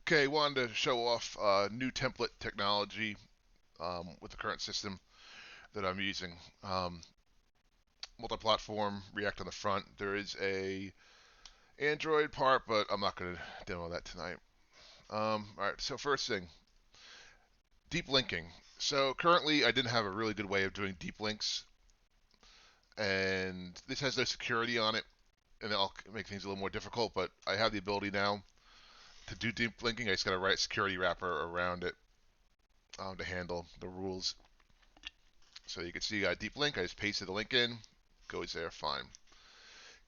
Okay, wanted to show off new template technology with the current system that I'm using. Multi-platform, React on the front. There is a Android part, but I'm not going to demo that tonight. All right, so first thing, deep linking. So currently, I didn't have a really good way of doing deep links, and this has no security on it, and it'll make things a little more difficult. But I have the ability now to do deep linking. I just got to write a security wrapper around it to handle the rules. So you can see I deep link. I just pasted the link in, goes there, fine.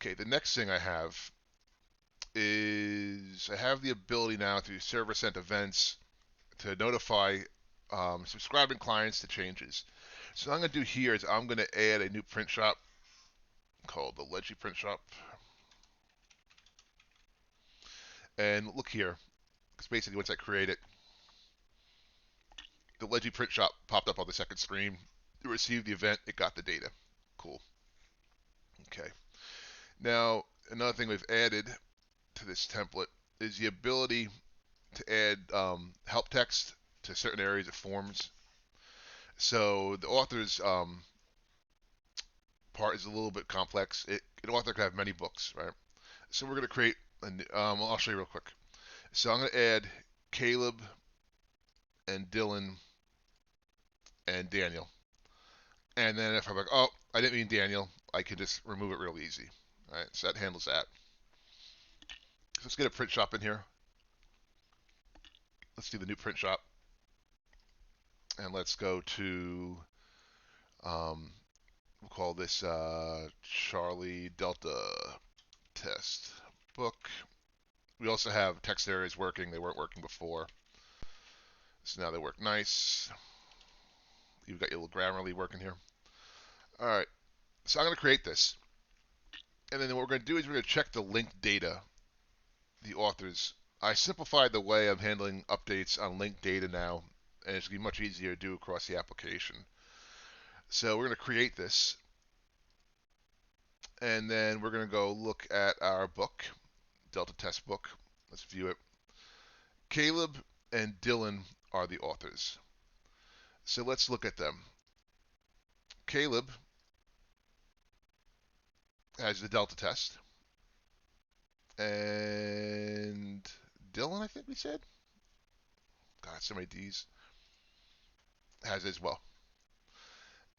Okay, the next thing I have is I have the ability now through server sent events to notify subscribing clients to changes. So what I'm going to do here is I'm going to add a new print shop called the Leggy print shop. And look here, because basically once I create it, the Leggy print shop popped up on the second screen. It received the event, it got the data. Cool. Okay. Now, another thing we've added to this template is the ability to add help text to certain areas of forms. So the author's part is a little bit complex. An author could have many books, right? So we're going to create, I'll show you real quick. So I'm going to add Caleb and Dylan and Daniel. And then if I'm like, oh, I didn't mean Daniel, I can just remove it real easy. All right, so that handles that. So let's get a print shop in here. Let's do the new print shop. And let's go to, we'll call this Charlie Delta test book. We also have text areas working. They weren't working before. So now they work nice. You've got your little Grammarly working here. All right. So I'm going to create this. And then what we're going to do is we're going to check the linked data, the authors. I simplified the way I'm handling updates on linked data now, and it's going to be much easier to do across the application. So we're going to create this. And then we're going to go look at our book, Delta Test Book. Let's view it. Caleb and Dylan are the authors. So let's look at them. Caleb has the Delta test. And Dylan, I think we said. God, so many D's. Has as well.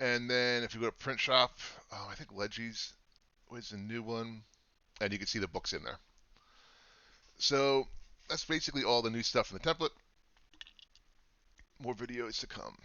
And then if you go to print shop, I think Leggy's was the new one. And you can see the books in there. So that's basically all the new stuff in the template. More videos to come.